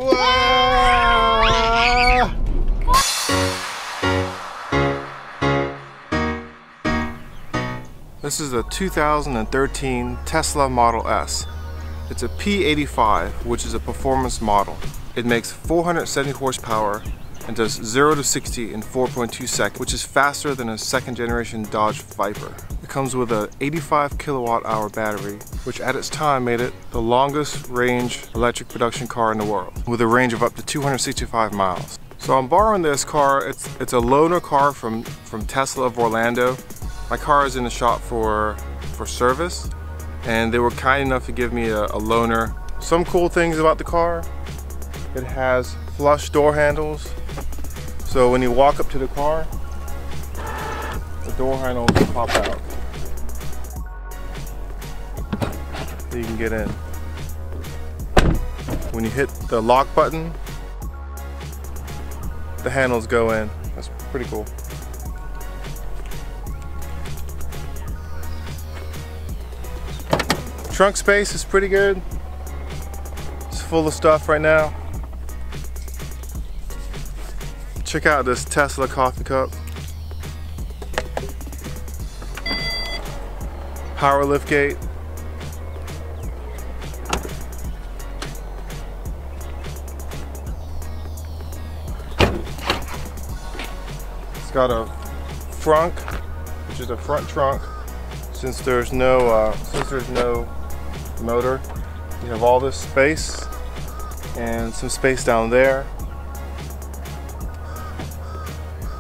Whoa! This is a 2013 Tesla Model S. It's a P85, which is a performance model. It makes 470 horsepower and does 0 to 60 in 4.2 seconds, which is faster than a second generation Dodge Viper. It comes with an 85 kilowatt hour battery, which at its time made it the longest range electric production car in the world, with a range of up to 265 miles. So I'm borrowing this car. It's a loaner car from Tesla of Orlando. My car is in the shop for service, and they were kind enough to give me a loaner. Some cool things about the car: it has flush door handles, so when you walk up to the car, the door handles pop out so you can get in. When you hit the lock button, the handles go in. That's pretty cool. Trunk space is pretty good. It's full of stuff right now. Check out this Tesla coffee cup. Power lift gate. It's got a frunk, which is a front trunk. Since there's no motor, you have all this space and some space down there.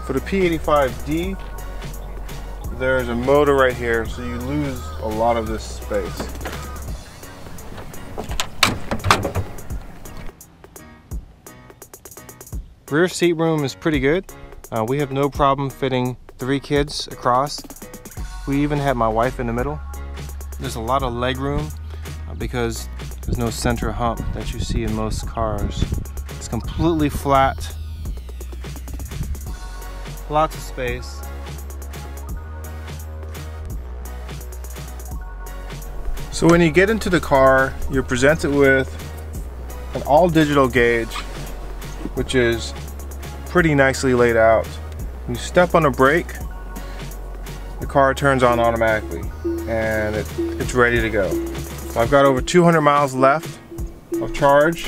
For the P85D, there's a motor right here, so you lose a lot of this space. Rear seat room is pretty good. We have no problem fitting 3 kids across. We even had my wife in the middle. There's a lot of leg room because there's no center hump that you see in most cars. It's completely flat. Lots of space. So when you get into the car, you're presented with an all-digital gauge, which is pretty nicely laid out. You step on a brake, the car turns on automatically, and it's ready to go. So I've got over 200 miles left of charge.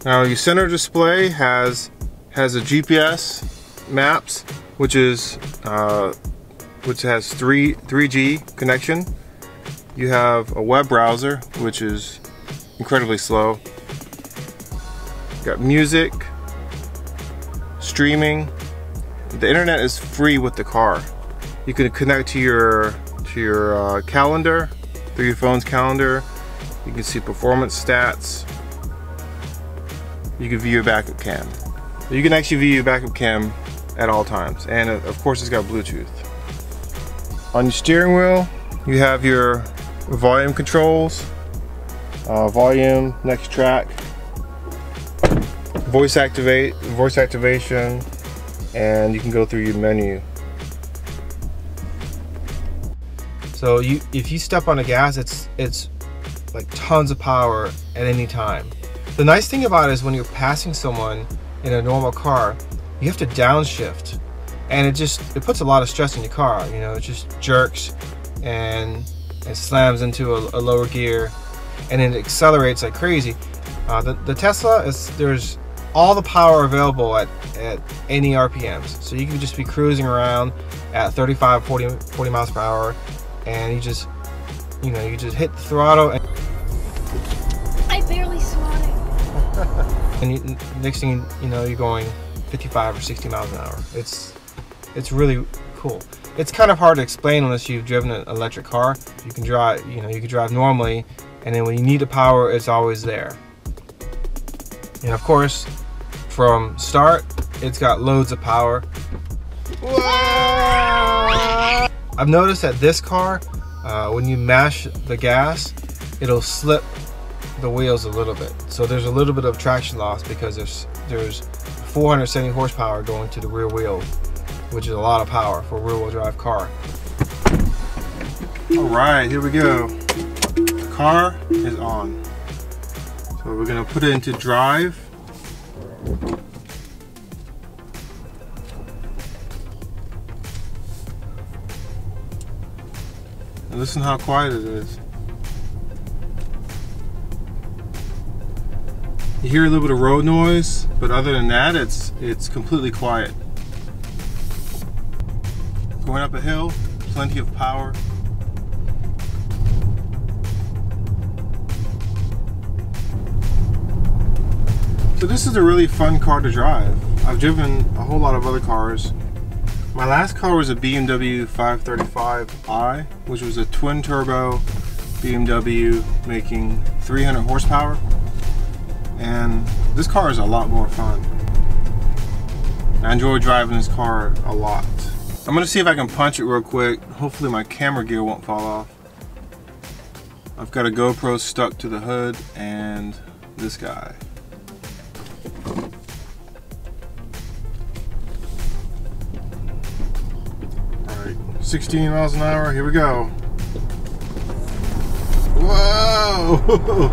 Now your center display has a GPS maps, which has 3G connection. You have a web browser, which is incredibly slow. You got music, streaming. The internet is free with the car. You can connect to your calendar through your phone's calendar. You can see performance stats. You can view your backup cam. You can actually view your backup cam at all times, and of course it's got Bluetooth. On your steering wheel, you have your volume controls, volume, next track, voice activation, and you can go through your menu. So if you step on the gas, it's like tons of power at any time. The nice thing about it is when you're passing someone in a normal car, you have to downshift, and it puts a lot of stress in your car. You know, it just jerks and it slams into a lower gear, and then it accelerates like crazy. The Tesla there's all the power available at any RPMs, so you can just be cruising around at 35, 40 miles per hour, and you just hit the throttle, and I barely swatted. and next thing you know, you're going 55 or 60 miles an hour. It's really cool. It's kind of hard to explain unless you've driven an electric car. You can drive, you can drive normally, and then when you need the power, it's always there. And of course, from start, it's got loads of power. Whoa! I've noticed that this car, when you mash the gas, it'll slip the wheels a little bit. So there's a little bit of traction loss because there's 470 horsepower going to the rear wheel, which is a lot of power for a rear-wheel drive car. All right, here we go. The car is on. So So we're gonna put it into drive. And listen how quiet it is. You hear a little bit of road noise, but other than that, it's completely quiet. Going up a hill, plenty of power. So this is a really fun car to drive. I've driven a whole lot of other cars. My last car was a BMW 535i, which was a twin turbo BMW making 300 horsepower. And this car is a lot more fun. I enjoy driving this car a lot. I'm gonna see if I can punch it real quick. Hopefully my camera gear won't fall off. I've got a GoPro stuck to the hood and this guy. Alright, 16 miles an hour, here we go. Whoa!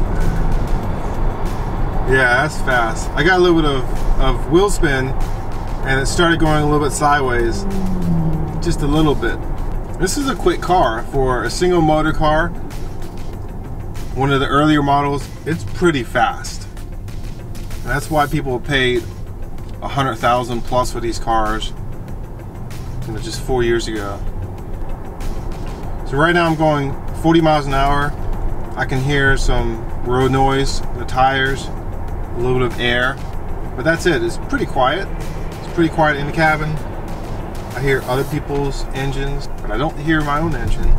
Yeah, that's fast. I got a little bit of wheel spin and it started going a little bit sideways. Just a little bit. This is a quick car for a single motor car. One of the earlier models, it's pretty fast. And that's why people paid $100,000 plus for these cars, just 4 years ago. So right now I'm going 40 miles an hour. I can hear some road noise, the tires, a little bit of air, but that's it. It's pretty quiet. It's pretty quiet in the cabin. I hear other people's engines, but I don't hear my own engine.